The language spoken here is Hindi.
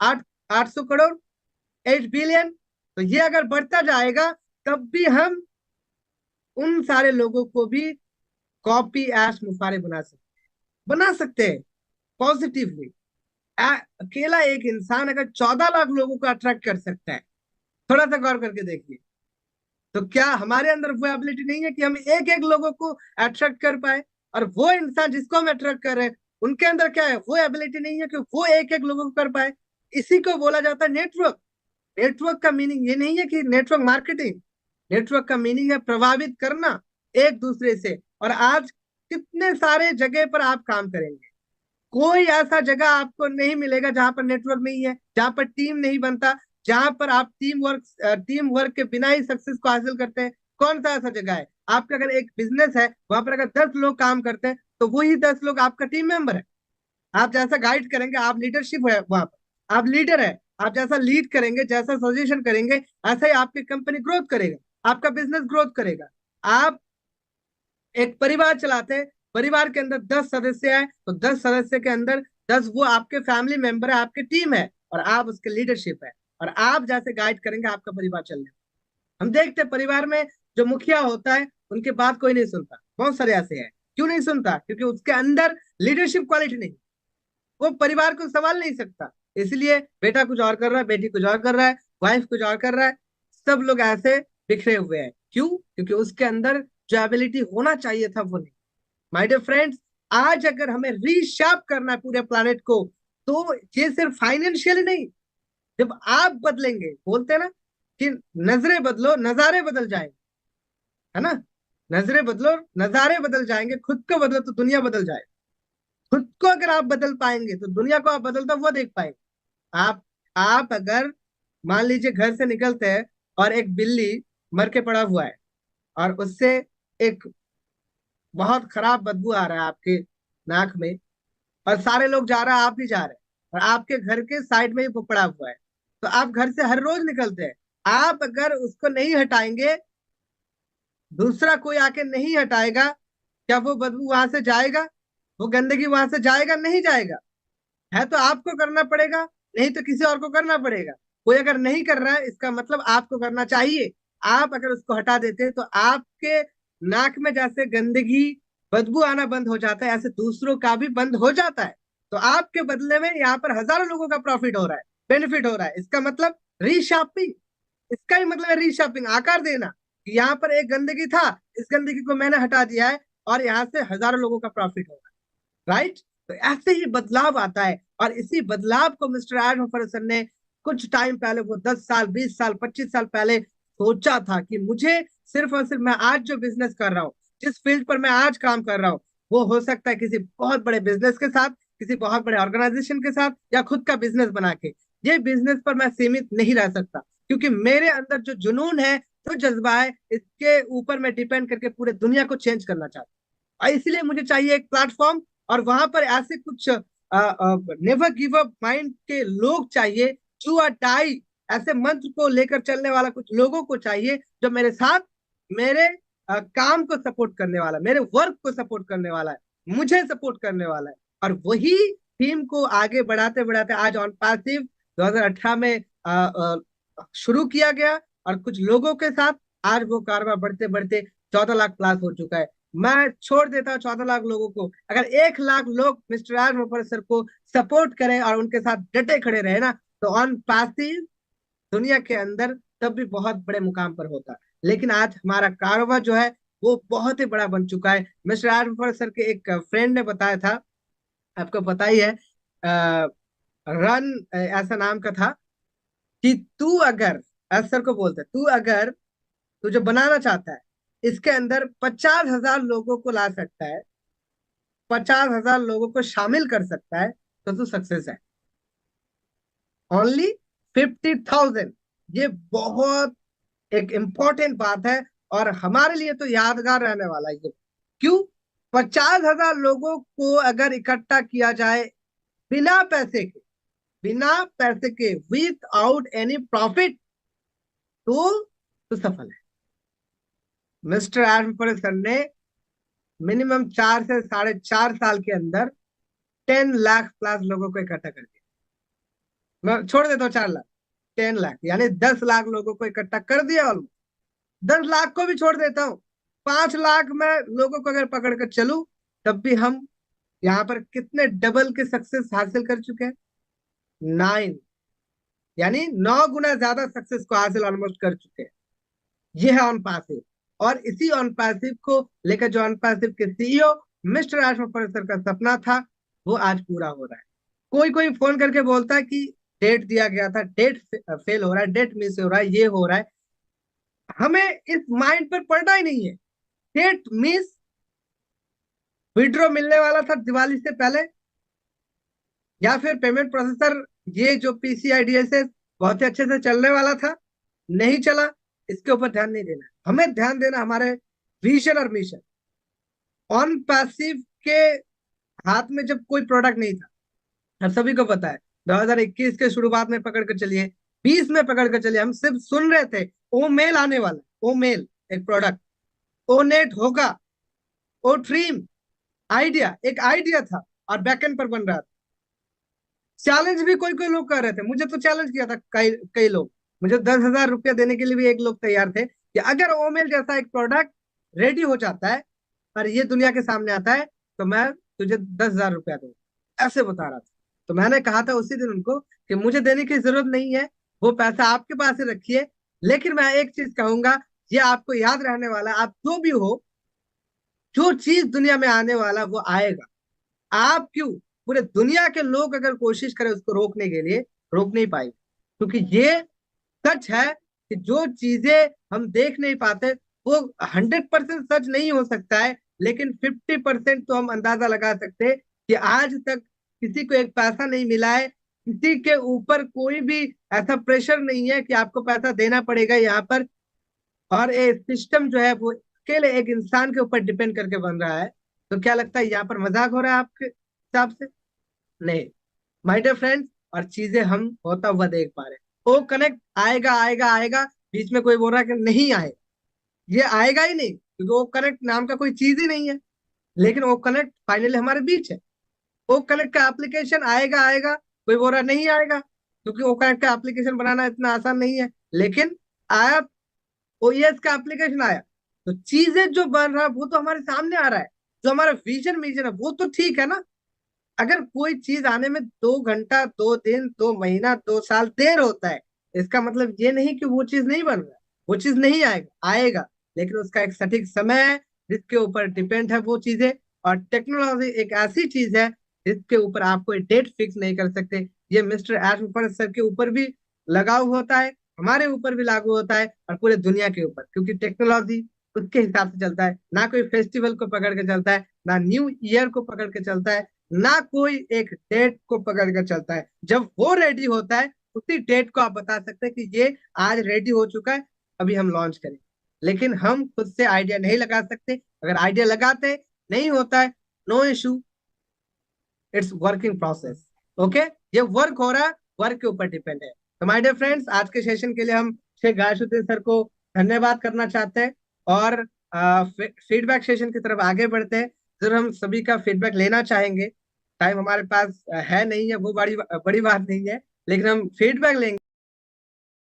आठ 800 करोड़, 8 बिलियन। तो ये अगर बढ़ता जाएगा तब भी हम उन सारे लोगों को भी कॉपी ऐश मुफारे बना सकते हैं पॉजिटिवली। अकेला एक इंसान अगर 14 लाख लोगों को अट्रैक्ट कर सकता है, थोड़ा सा गौर करके देखिए, तो क्या हमारे अंदर वो एबिलिटी नहीं है कि हम एक एक लोगों को अट्रैक्ट कर पाए? और वो इंसान जिसको हम अट्रैक्ट कर रहे हैं उनके अंदर क्या है, वो एबिलिटी नहीं है कि वो एक एक लोगों को कर पाए। इसी को बोला जाता है नेटवर्क। नेटवर्क का मीनिंग ये नहीं है कि नेटवर्क मार्केटिंग। नेटवर्क का मीनिंग है प्रभावित करना एक दूसरे से। और आज कितने सारे जगह पर आप काम करेंगे, कोई ऐसा जगह आपको नहीं मिलेगा जहां पर नेटवर्क नहीं है, जहां पर टीम नहीं बनता, जहां पर आप टीम वर्क के बिना ही सक्सेस को हासिल करते हैं। कौन सा ऐसा जगह है? आपका अगर एक बिजनेस है, वहां पर अगर 10 लोग काम करते हैं तो वही 10 लोग आपका टीम मेंबर है। आप जैसा गाइड करेंगे, आप लीडरशिप है वहां पर, आप लीडर है। आप जैसा लीड करेंगे, जैसा सजेशन करेंगे, ऐसा ही आपकी कंपनी ग्रोथ करेगा, आपका बिजनेस ग्रोथ करेगा। आप एक परिवार चलाते हैं, परिवार के अंदर 10 सदस्य है, तो 10 सदस्य के अंदर 10 वो आपके फैमिली मेंबर है, आपके टीम है, और आप उसके लीडरशिप है। और आप जैसे गाइड करेंगे आपका परिवार चलने। हम देखते हैं परिवार में जो मुखिया होता है उनके बात कोई नहीं सुनता, बहुत सारे ऐसे हैं। क्यों नहीं सुनता? क्योंकि उसके अंदर लीडरशिप क्वालिटी नहीं, वो परिवार को संभाल नहीं सकता। इसलिए बेटा कुछ और कर रहा है, बेटी कुछ और कर रहा है, वाइफ कुछ और कर रहा है, सब लोग ऐसे बिखरे हुए हैं। क्यों? क्योंकि उसके अंदर जो एबिलिटी होना चाहिए था वो नहीं। माय डियर फ्रेंड्स, आज अगर हमें रीशार्प करना है पूरे प्लानेट को, तो ये सिर्फ फाइनेंशियली नहीं, जब आप बदलेंगे, बोलते हैं ना कि नजरें बदलो नजारे बदल जाएंगे, है ना? नजरें बदलो नजारे बदल जाएंगे, खुद को बदलो तो दुनिया बदल जाए। खुद को अगर आप बदल पाएंगे तो दुनिया को आप बदलता हुआ देख पाएंगे। आप अगर मान लीजिए घर से निकलते हैं और एक बिल्ली मर के पड़ा हुआ है, और उससे एक बहुत खराब बदबू आ रहा है आपके नाक में, और सारे लोग जा रहे हैं, आप भी जा रहे हैं, और आपके घर के साइड में ही वो पड़ा हुआ है, तो आप घर से हर रोज निकलते हैं। आप अगर उसको नहीं हटाएंगे, दूसरा कोई आके नहीं हटाएगा, क्या वो बदबू वहां से जाएगा? वो गंदगी वहां से जाएगा? नहीं जाएगा। है तो आपको करना पड़ेगा, नहीं तो किसी और को करना पड़ेगा। कोई अगर नहीं कर रहा है इसका मतलब आपको करना चाहिए। आप अगर उसको हटा देते तो आपके नाक में जैसे गंदगी बदबू आना बंद हो जाता है, ऐसे दूसरों का भी बंद हो जाता है। तो आपके बदले में यहाँ पर हजारों लोगों का प्रॉफिट हो रहा है, बेनिफिट हो रहा है। इसका मतलब रीशापिंग। इसका ही मतलब है रीशापिंग, आकार देना कि यहाँ पर एक गंदगी था, इस गंदगी को मैंने हटा दिया है, और यहाँ से हजारों लोगों का प्रॉफिट हो रहा है। राइट? तो ऐसे ही बदलाव आता है। और इसी बदलाव को मिस्टर एडम फर्गसन ने कुछ टाइम पहले, वो 10 साल 20 साल 25 साल पहले सोचा था कि मुझे सिर्फ और सिर्फ, मैं आज जो बिजनेस कर रहा हूँ, जिस फील्ड पर मैं आज काम कर रहा हूँ, वो हो सकता है किसी बहुत बड़े बिजनेस के साथ, किसी बहुत बड़े ऑर्गेनाइजेशन के साथ, या खुद का बिजनेस बना के। ये बिजनेस पर मैं सीमित नहीं रह सकता, क्योंकि मेरे अंदर जो जुनून है, जो जज्बा है, इसके ऊपर मैं डिपेंड करके पूरे दुनिया को चेंज करना चाहता हूँ। और इसलिए मुझे चाहिए एक प्लेटफॉर्म, और वहां पर ऐसे कुछ नेवर गिव अप माइंड के लोग चाहिए, डू और डाई ऐसे मंत्र को लेकर चलने वाला कुछ लोगों को चाहिए, जो मेरे साथ मेरे काम को सपोर्ट करने वाला, मेरे वर्क को सपोर्ट करने वाला है, मुझे सपोर्ट करने वाला है। और वही टीम को आगे बढ़ाते बढ़ाते आज ऑन पैसिव 2018 में शुरू किया गया, और कुछ लोगों के साथ आज वो कारोबार बढ़ते बढ़ते 14 लाख प्लस हो चुका है। मैं छोड़ देता हूँ 14 लाख लोगों को, अगर 1 लाख लोग मिस्टर राज मुफर सर को सपोर्ट करें और उनके साथ डटे खड़े रहे ना, तो ऑन पैसिव दुनिया के अंदर तब भी बहुत बड़े मुकाम पर होता। लेकिन आज हमारा कारोबार जो है वो बहुत ही बड़ा बन चुका है। मिस्टर राज मुफर सर के एक फ्रेंड ने बताया था, आपको पता ही है, रन ऐसा नाम का था, कि तू अगर, सर को बोलते तू अगर, तू जो बनाना चाहता है इसके अंदर 50,000 लोगों को ला सकता है, 50,000 लोगों को शामिल कर सकता है, तो तू सक्सेस है। ओनली 50,000। ये बहुत एक इंपॉर्टेंट बात है, और हमारे लिए तो यादगार रहने वाला है ये। क्यों? 50,000 लोगों को अगर इकट्ठा किया जाए बिना पैसे के, बिना पैसे के, विथ आउट एनी प्रॉफिट, तो सफल है। मिस्टर एडम सर ने मिनिमम 4 से 4.5 साल के अंदर 10 लाख प्लस लोगों को इकट्ठा कर दिया। मैं छोड़ देता हूँ 4 लाख, 10 लाख, यानी 10 लाख लोगों को इकट्ठा कर दिया ऑलमोस्ट। 10 लाख को भी छोड़ देता हूँ, 5 लाख में लोगों को अगर पकड़ कर चलूं, तब भी हम यहाँ पर कितने डबल के सक्सेस हासिल कर चुके हैं? 9, यानी 9 गुना ज्यादा सक्सेस को हासिल ऑलमोस्ट कर चुके हैं। ये है ऑन पैसिव। और इसी ऑन पैसिव को लेकर जो ऑन पैसिव के सीईओ मिस्टर आशुतोष सर का सपना था, वो आज पूरा हो रहा है। कोई कोई फोन करके बोलता है कि डेट दिया गया था, डेट फेल हो रहा है, डेट मिस हो रहा है, ये हो रहा है। हमें इस माइंड पर पड़ना ही नहीं है। डेट मिस, विड्रॉ मिलने वाला था दिवाली से पहले, या फिर पेमेंट प्रोसेसर ये जो पीसीआईडीएसएस बहुत ही अच्छे से चलने वाला था, नहीं चला, इसके ऊपर ध्यान नहीं देना। हमें ध्यान देना हमारे विजन और मिशन। ऑन पैसिव के हाथ में जब कोई प्रोडक्ट नहीं था, हम सभी को पता है 2021 के शुरुआत में पकड़ कर चलिए, 20 में पकड़ कर चलिए, हम सिर्फ सुन रहे थे ओ मेल आने वाला, ओ मेल एक प्रोडक्ट, ओ नेट होगा, ओ ट्रीम आइडिया एक आइडिया था और बैकएंड पर बन रहा था। चैलेंज भी कोई कोई लोग कर रहे थे, मुझे तो चैलेंज किया था कई कई लोग, मुझे 10,000 रुपया देने के लिए भी एक लोग तैयार थे कि अगर ओमेल जैसा एक प्रोडक्ट रेडी हो जाता है और ये दुनिया के सामने आता है, तो मैं तुझे 10,000 रुपया दूंगा, ऐसे बता रहा था। तो मैंने कहा था उसी दिन उनको कि मुझे देने की जरूरत नहीं है, वो पैसा आपके पास ही रखिए, लेकिन मैं एक चीज कहूंगा, ये आपको याद रहने वाला है, आप जो भी हो, जो चीज दुनिया में आने वाला वो आएगा। आप क्यों, पूरे दुनिया के लोग अगर कोशिश करें उसको रोकने के लिए, रोक नहीं पाएंगे। क्योंकि ये सच है कि जो चीजें हम देख नहीं पाते वो 100% सच नहीं हो सकता है, लेकिन 50% तो हम अंदाजा लगा सकते हैं कि आज तक किसी को एक पैसा नहीं मिला है, किसी के ऊपर कोई भी ऐसा प्रेशर नहीं है कि आपको पैसा देना पड़ेगा यहाँ पर, और ये सिस्टम जो है वो अकेले एक इंसान के ऊपर डिपेंड करके बन रहा है। तो क्या लगता है यहाँ पर मजाक हो रहा है आपके हिसाब से? नहीं माय डियर फ्रेंड्स, और चीजें हम होता हुआ देख पा रहे हैं। ओ कनेक्ट आएगा आएगा आएगा, बीच में कोई बोल रहा है कि नहीं आएगा, ये आएगा ही नहीं, क्योंकि ओ कनेक्ट नाम का कोई चीज ही नहीं है। लेकिन ओ कनेक्ट फाइनली हमारे बीच है। ओ कनेक्ट का एप्लीकेशन आएगा आएगा, कोई बोल रहा नहीं आएगा, क्योंकि ओ कनेक्ट का एप्लीकेशन बनाना इतना आसान नहीं है, लेकिन आया, ओएस का एप्लीकेशन आया। तो चीजें जो बन रहा है वो तो हमारे सामने आ रहा है, जो हमारा विजन विजन है वो तो ठीक है ना। अगर कोई चीज आने में 2 घंटा, 2 दिन, 2 महीना, 2 साल देर होता है, इसका मतलब ये नहीं कि वो चीज नहीं बन रहा है, वो चीज नहीं आएगा, आएगा, लेकिन उसका एक सटीक समय है जिसके ऊपर डिपेंड है वो चीजें। और टेक्नोलॉजी एक ऐसी चीज है जिसके ऊपर आप कोई डेट फिक्स नहीं कर सकते। ये मिस्टर एश सर के ऊपर भी लागू होता है, हमारे ऊपर भी लागू होता है, और पूरे दुनिया के ऊपर, क्योंकि टेक्नोलॉजी उसके हिसाब से चलता है। ना कोई फेस्टिवल को पकड़ के चलता है, ना न्यू ईयर को पकड़ के चलता है, ना कोई एक डेट को पकड़ कर चलता है। जब वो रेडी होता है, उसी डेट को आप बता सकते हैं कि ये आज रेडी हो चुका है, अभी हम लॉन्च करें। लेकिन हम खुद से आइडिया नहीं लगा सकते। अगर आइडिया लगाते नहीं होता है, no issue, it's working process. Okay, ये वर्क हो रहा है, वर्क के ऊपर डिपेंड है। तो माय डियर फ्रेंड्स, आज के सेशन के लिए हम श्री गायत्री सर को धन्यवाद करना चाहते हैं, और फीडबैक सेशन की तरफ आगे बढ़ते हैं। जरूर हम सभी का फीडबैक लेना चाहेंगे। टाइम हमारे पास है नहीं है, वो बड़ी बड़ी बात नहीं है, लेकिन हम फीडबैक लेंगे।